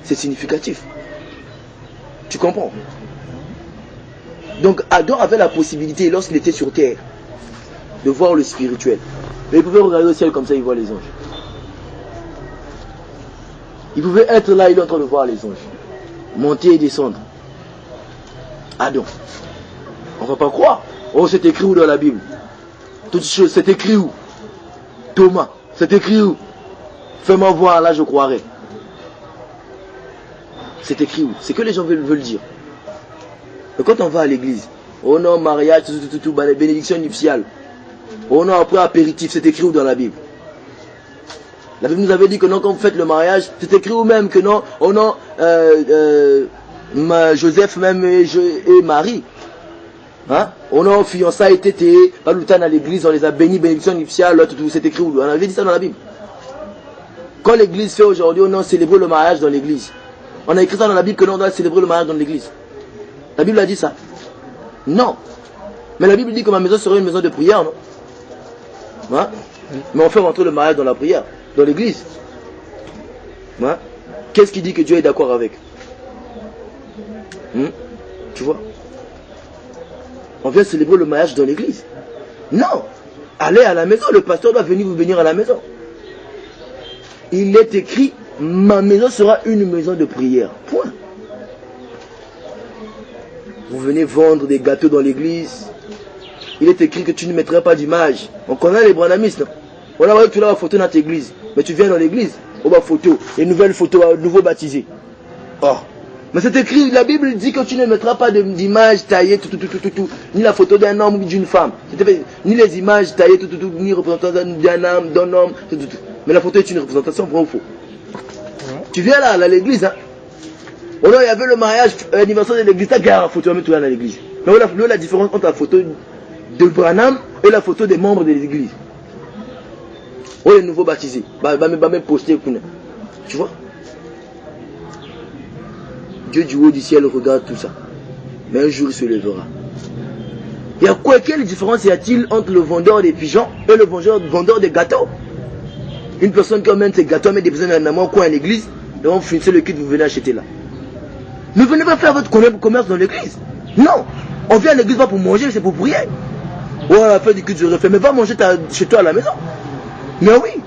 C'est significatif. Tu comprends? Donc Adam avait la possibilité, lorsqu'il était sur terre, de voir le spirituel. Mais il pouvait regarder au ciel comme ça, il voit les anges. Il pouvait être là, il est en train de voir les anges. Monter et descendre. Adam. On ne va pas croire. Oh, c'est écrit où dans la Bible? Toutes ces choses, c'est écrit où? Thomas, c'est écrit où? Fais-moi voir, là je croirai. C'est écrit où? C'est que les gens veulent dire. Mais quand on va à l'église, oh non, mariage, tout, bénédiction nuptiale. Oh non, après apéritif, c'est écrit où dans la Bible? La Bible nous avait dit que non, quand vous faites le mariage, c'est écrit où même que non, oh non, Joseph même et Marie. Hein? On a fiançailles tété, pas le temps à l'église, on les a bénis, bénédiction nuptiale, tout, c'est écrit où? On avait dit ça dans la Bible. Quand l'église fait aujourd'hui, on a célébré le mariage dans l'église. On a écrit ça dans la Bible que l'on doit célébrer le mariage dans l'église. La Bible a dit ça? Non. Mais la Bible dit que ma maison serait une maison de prière, non? Hein? Mais on fait rentrer le mariage dans la prière, dans l'église. Hein? Qu'est-ce qui dit que Dieu est d'accord avec? Tu vois? On vient célébrer le mariage dans l'église. Non. Allez à la maison, le pasteur doit venir vous bénir à la maison. Il est écrit, ma maison sera une maison de prière. Point. Vous venez vendre des gâteaux dans l'église. Il est écrit que tu ne mettras pas d'image. On connaît les branhamistes, non? On a vu que tu as la photo dans ta église. Mais tu viens dans l'église, on va photo, une nouvelle photo, un nouveau baptisé. Oh. Mais c'est écrit, la Bible dit que tu ne mettras pas d'image taillée, tout, ni la photo d'un homme ou d'une femme. Ni les images taillées, ni représentation d'un homme, tout. Mais la photo est une représentation, vrai ou faux? Tu viens là, à l'église, hein? Oh là, il y avait le mariage, l'anniversaire de l'église, tu as la photo, tu vas mettre tout là dans l'église. Mais où est la différence entre la photo de Branham et la photo des membres de l'église? Oh, les nouveaux baptisés, même poster, tu vois? Dieu du haut du ciel regarde tout ça. Mais un jour il se lèvera. Il y a quoi, quelle différence y a-t-il entre le vendeur des pigeons et le vendeur des gâteaux? Une personne qui emmène ses gâteaux, met des personnes en amont, coin à l'église, et on finissait le kit, vous venez acheter là. Ne venez pas faire votre commerce dans l'église. Non. On vient à l'église pas pour manger, c'est pour prier. Ouais, on a fait du culte, je refais. Mais va manger chez toi à la maison. Mais oui.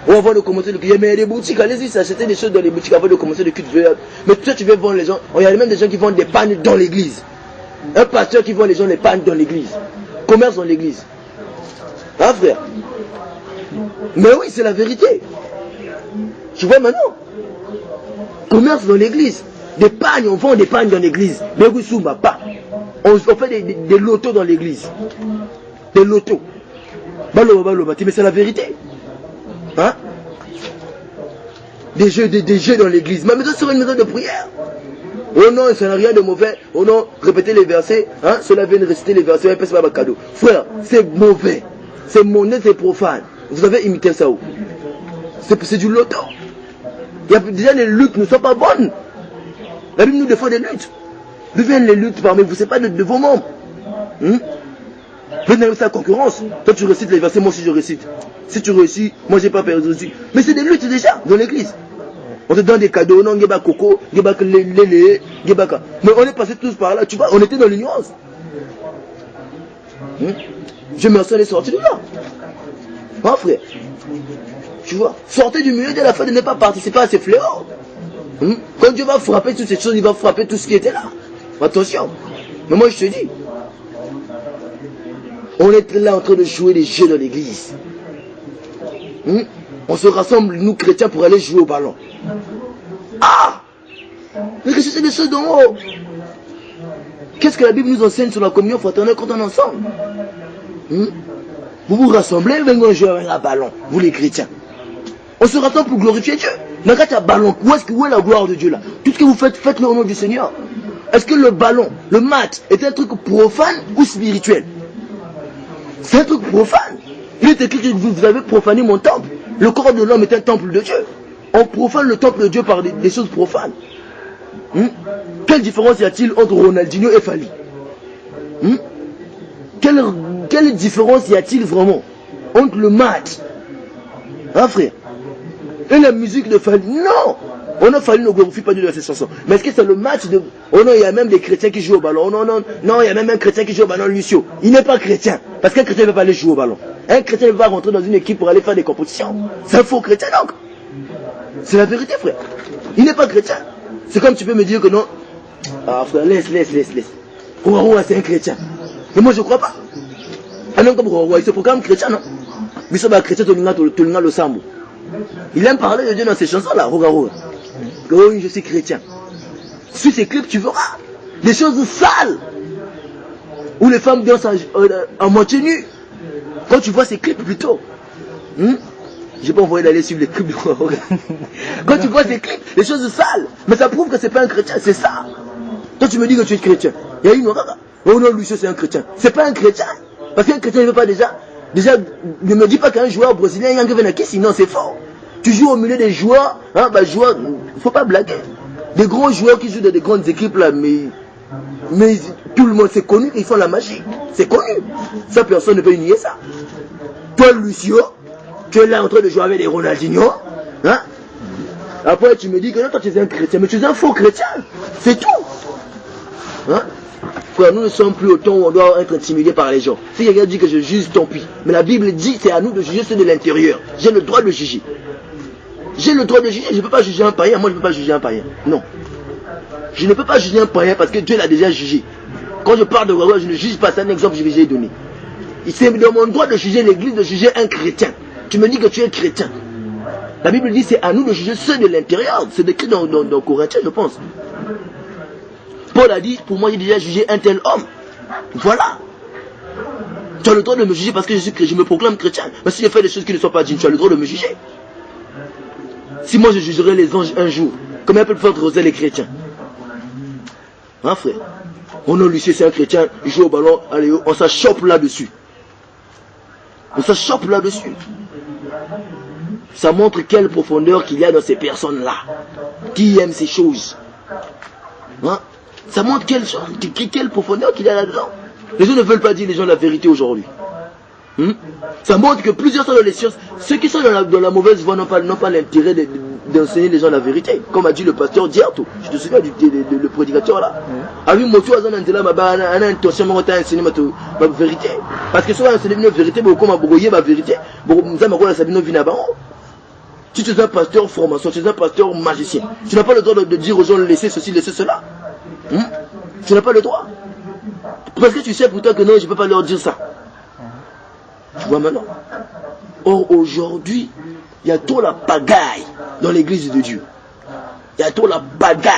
On va de commencer le culte. Mais il y a des boutiques, allez-y, acheter des choses dans les boutiques avant de commencer le culte. Mais toi, tu veux vendre les gens. Il y a même des gens qui vendent des pannes dans l'église. Un pasteur qui vend les gens les pannes dans l'église. Commerce dans l'église. Hein, frère? Mais oui, c'est la vérité. Tu vois maintenant? Commerce dans l'église. Des pagnes, on vend des pagnes dans l'église. On fait des lotos dans l'église. Des lotos. Mais c'est la vérité. Hein? Des jeux dans l'église. Ma maison sera une maison de prière. Oh non, ça n'a rien de mauvais. Oh non, répétez les versets. Hein? Cela vient de réciter les versets. C'est pas un cadeau. Frère, c'est mauvais. C'est monnaie, c'est profane. Vous avez imité ça où? C'est du loto. Déjà les luttes ne sont pas bonnes. La Bible nous défend des luttes. D'où viennent les luttes parmi vous? C'est pas de vos membres. Vous n'avez pas la concurrence. Toi tu récites les versets, moi aussi je récite. Si tu réussis, moi j'ai pas perdu aussi. Mais c'est des luttes déjà dans l'église. On te donne des cadeaux, non, geba coco, geba lélé, geba ka. Mais on est passé tous par là, tu vois, on était dans l'ignorance. Je me suis sorti de là. Hein, frère? Tu vois, sortez du milieu de la foi, de ne pas participer à ces fléaux. Quand Dieu va frapper toutes ces choses, il va frapper tout ce qui était là. Attention. Mais moi je te dis, on est là en train de jouer des jeux dans l'église. On se rassemble, nous chrétiens, pour aller jouer au ballon. Ah! Mais qu'est-ce que c'est des choses d'en haut? Qu'est-ce que la Bible nous enseigne sur la communion fraternelle quand on est ensemble? Vous vous rassemblez, venez jouer avec un ballon, vous les chrétiens. On se rassemble pour glorifier Dieu. Mais quand il y a ballon, où est la gloire de Dieu là? Tout ce que vous faites, faites-le au nom du Seigneur. Est-ce que le ballon, le match, est un truc profane ou spirituel? C'est un truc profane. Il est écrit que vous avez profané mon temple. Le corps de l'homme est un temple de Dieu. On profane le temple de Dieu par des choses profanes. Quelle différence y a-t-il entre Ronaldinho et Fali? Quelle différence y a-t-il vraiment entre le match, hein frère, et la musique de Fali? Non, On a fallu ne glorifie pas Dieu dans ces chansons. Mais est-ce que c'est le match de... Oh non, il y a même des chrétiens qui jouent au ballon. Oh non, non, non, il y a même un chrétien qui joue au ballon, Lucio. Il n'est pas chrétien. Parce qu'un chrétien ne peut pas aller jouer au ballon. Un chrétien ne peut pas rentrer dans une équipe pour aller faire des compétitions. C'est un faux chrétien donc. C'est la vérité, frère. Il n'est pas chrétien. C'est comme tu peux me dire que non. Ah frère, laisse. Roua, c'est un chrétien. Mais moi je ne crois pas. Un homme comme Roua, il se proclame chrétien, non? Mais ça va chrétien, Tolinga le Sambo. Il aime parler de Dieu dans ses chansons-là, Roua. Oui, je suis chrétien. Sur ces clips, tu verras des choses sales. Où les femmes dansent en moitié nues. Quand tu vois ces clips plutôt. Je n'ai pas envoyé d'aller suivre les clips de Roua. Quand tu vois ces clips, des choses sales. Mais ça prouve que c'est pas un chrétien, c'est ça. Toi tu me dis que tu es chrétien. Il y a une oraga. Oh non, Lucio c'est un chrétien. C'est pas un chrétien. Parce qu'un chrétien ne veut pas déjà, ne me dis pas qu'un joueur brésilien, il y a un Venaki, sinon c'est fort. Tu joues au milieu des joueurs, joueurs, faut pas blaguer. Des gros joueurs qui jouent dans des grandes équipes là, mais tout le monde c'est connu, ils font la magie. C'est connu. Ça, personne ne peut nier ça. Toi, Lucio, tu es là en train de jouer avec des Ronaldinho, Après, tu me dis que non, toi tu es un chrétien, mais tu es un faux chrétien. C'est tout. Frère, nous ne sommes plus au temps où on doit être intimidé par les gens. Si quelqu'un dit que je juge, tant pis. Mais la Bible dit c'est à nous de juger ceux de l'intérieur. J'ai le droit de juger. J'ai le droit de juger. Je ne peux pas juger un païen. Moi, je ne peux pas juger un païen. Non. Je ne peux pas juger un païen parce que Dieu l'a déjà jugé. Quand je parle de Roua, je ne juge pas. C'est un exemple que j'ai donné. C'est de mon droit de juger l'église, de juger un chrétien. Tu me dis que tu es chrétien. La Bible dit c'est à nous de juger ceux de l'intérieur. C'est écrit dans Corinthiens, je pense. Paul a dit, pour moi, j'ai déjà jugé un tel homme. Voilà. Tu as le droit de me juger parce que je me proclame chrétien. Mais si je fais des choses qui ne sont pas dignes, tu as le droit de me juger. Si moi je jugerais les anges un jour, comment peut faire roser les chrétiens? Frère? Oh non, Lucie, c'est un chrétien, il joue au ballon, allez, on s'achoppe là-dessus. On s'achoppe là-dessus. Ça montre quelle profondeur qu'il y a dans ces personnes-là, qui aiment ces choses. Ça montre quelle profondeur qu'il y a là-dedans. Les gens ne veulent pas dire les gens la vérité aujourd'hui. Ça montre que plusieurs sont dans les sciences. Ceux qui sont dans la mauvaise voie n'ont pas l'intérêt d'enseigner les gens la vérité. Comme a dit le pasteur Diarto. Je te souviens le prédicateur là. Avec Moto Azan Antela, on a intention de enseigner ma vérité. Parce que souvent, enseigner une vérité, beaucoup m'a brouillé ma vérité. Si tu es un pasteur formation, tu es un pasteur magicien, tu n'as pas le droit de dire aux gens laissez ceci, laissez cela. Tu n'as pas le droit. Parce que tu sais pourtant que non, je ne peux pas leur dire ça. Tu vois maintenant. Or aujourd'hui, il y a trop la pagaille dans l'église de Dieu. Il y a trop la pagaille.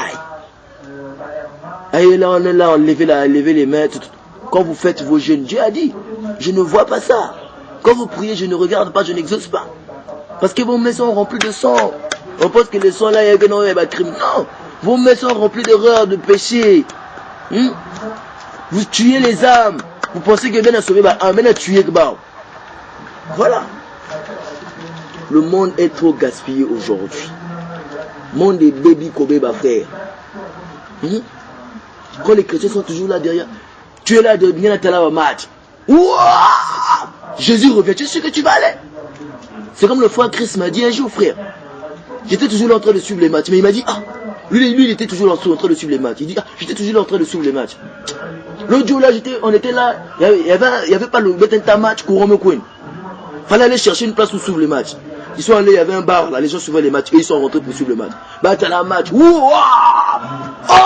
Et là, on est là, on lève les mains. Quand vous faites vos jeûnes, Dieu a dit, je ne vois pas ça. Quand vous priez, je ne regarde pas, je n'exauce pas. Parce que vos mains sont remplies de sang. On pense que le sang là, il y a un crime. Non. Vos mains sont remplies d'erreurs, de péchés. Vous tuez les âmes. Vous pensez que bien à sauver, bien à tuer. Voilà. Le monde est trop gaspillé aujourd'hui. Le monde est baby kobe, frère. Quand les chrétiens sont toujours là derrière, tu es là de bien à ta match. Jésus revient, tu sais que tu vas aller. C'est comme le frère Christ m'a dit un jour, frère. J'étais toujours là en train de suivre les matchs. Mais il m'a dit, lui il était toujours en train de suivre les matchs. Il dit, j'étais toujours là en train de suivre les matchs. L'autre jour là, on était là, il n'y avait pas le Betenta match courant me coin. Fallait aller chercher une place pour suivre les matchs. Ils sont allés, il y avait un bar là, les gens suivaient les matchs et ils sont rentrés pour suivre le match. T'as la match. Oh,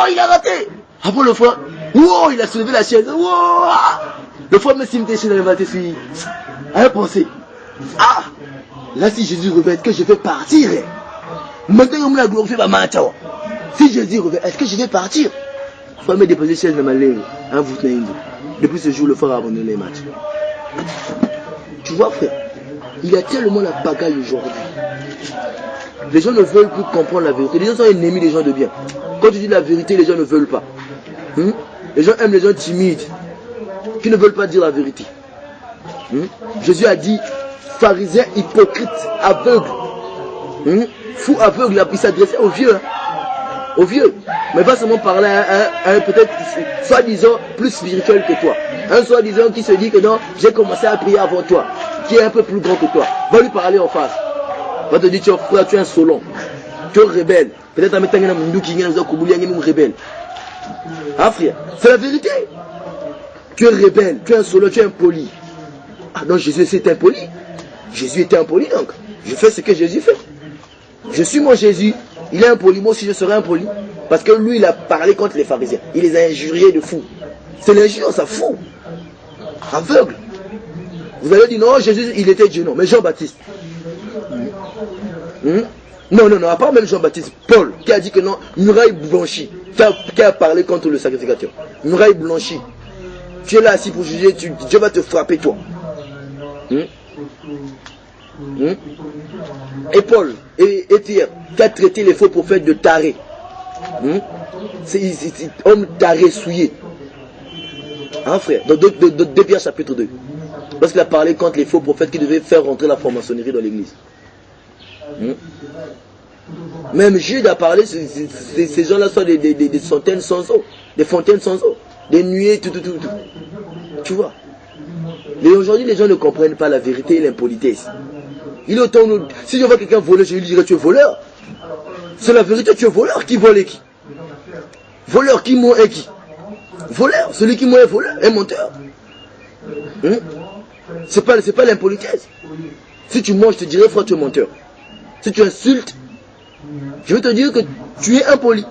il a raté. Après le frère, il a soulevé la chaise. Le frère me simté chez la matin, a pensé, là si Jésus revient, est-ce que je vais partir? Maintenant on me l'a glorifié par ma tao. Si Jésus revient, est-ce que je vais partir? Il faut me déposer chaise dans ma ligne. Depuis ce jour, le frère a abandonné les matchs. Tu vois frère, il y a tellement la pagaille aujourd'hui. Les gens ne veulent plus comprendre la vérité. Les gens sont ennemis des gens de bien. Quand tu dis la vérité, les gens ne veulent pas. Les gens aiment les gens timides, qui ne veulent pas dire la vérité. Jésus a dit, pharisiens hypocrites, aveugles. Fou aveugle, il s'adressait aux vieux. Aux vieux. Mais pas seulement parler à un peut-être soi-disant plus spirituel que toi. Un soi-disant qui se dit que non, j'ai commencé à prier avant toi, qui est un peu plus grand que toi. Va lui parler en face. Va te dire, frère, tu es un Solon. Tu es rebelle. Peut-être en mettant un Mundu qui est rebelle. Ah frère, c'est la vérité. Tu es rebelle, tu es un solo, tu es impoli. Ah non, Jésus c'est impoli. Jésus était impoli donc. Je fais ce que Jésus fait. Je suis mon Jésus. Il est impoli, moi aussi je serai impoli. Parce que lui il a parlé contre les pharisiens. Il les a injuriés de fou. C'est l'injure, ça fout. Aveugle. Vous allez dire non, Jésus il était Dieu, non. Mais Jean-Baptiste. Non, à part même Jean-Baptiste, Paul, qui a dit que non, muraille blanchie, qui a parlé contre le sacrificateur. Muraille blanchie. Tu es là assis pour juger, Dieu va te frapper toi. Et Paul, et Pierre, qui a traité les faux prophètes de tarés. C'est homme taré, souillé. Hein frère, dans 2 Pierre chapitre 2. Lorsqu'il a parlé contre les faux prophètes qui devaient faire rentrer la franc-maçonnerie dans l'église. Même Jude a parlé, ces gens-là sont des centaines sans eau, des fontaines sans eau, des nuées, tout. Tu vois. Mais aujourd'hui, les gens ne comprennent pas la vérité et l'impolitesse. Il est autant, si je vois quelqu'un voler, je lui dirais tu es voleur. C'est la vérité, tu es voleur. Qui vole et qui? Voleur, qui ment et qui? Voleur, celui qui ment est voleur, est menteur. C'est pas l'impolitesse. Si tu mens, je te dirais, frère, tu es menteur. Si tu insultes, je veux te dire que tu es impoli.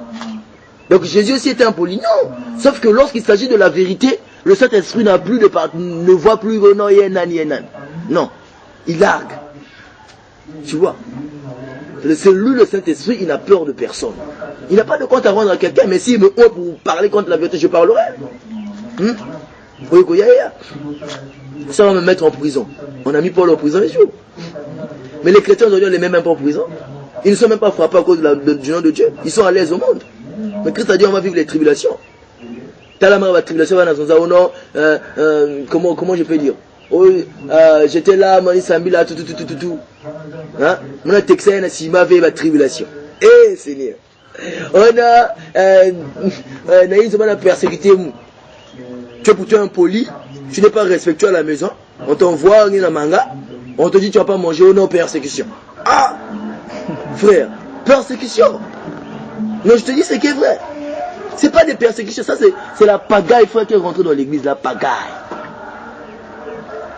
Donc Jésus aussi était impoli. Non. Sauf que lorsqu'il s'agit de la vérité, le Saint-Esprit ne voit plus non, non. Il largue. Tu vois. C'est lui le Saint-Esprit, il n'a peur de personne. Il n'a pas de compte à rendre à quelqu'un, mais s'il me honte pour parler contre la vérité, je parlerai. Ça va me mettre en prison. On a mis Paul en prison les jours. Mais les chrétiens aujourd'hui, on les met même pas en prison. Ils ne sont même pas frappés à cause du nom de Dieu. Ils sont à l'aise au monde. Mais Christ a dit on va vivre les tribulations. T'as la la tribulation va dans son non, comment je peux dire? Oh, j'étais là, mani sambi là, tout. Hein? Mon texan si m'avait la tribulation. Eh Seigneur. On a une persécuté. Tu es pourtant impoli, tu n'es pas respectueux à la maison, on t'envoie un manga, on te dit tu vas pas manger, oh non, persécution. Ah frère, persécution. Non, je te dis ce qui est vrai. C'est pas des persécutions, ça c'est la pagaille, frère, qui est rentrée dans l'église, la pagaille.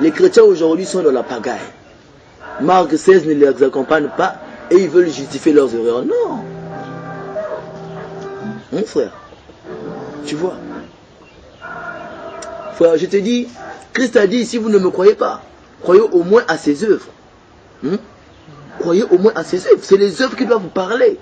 Les chrétiens aujourd'hui sont dans la pagaille. Marc 16 ne les accompagne pas et ils veulent justifier leurs erreurs. Non. Mon frère, tu vois. Frère, je te dis, Christ a dit, si vous ne me croyez pas, croyez au moins à ses œuvres. Croyez au moins à ses œuvres. C'est les œuvres qui doivent vous parler.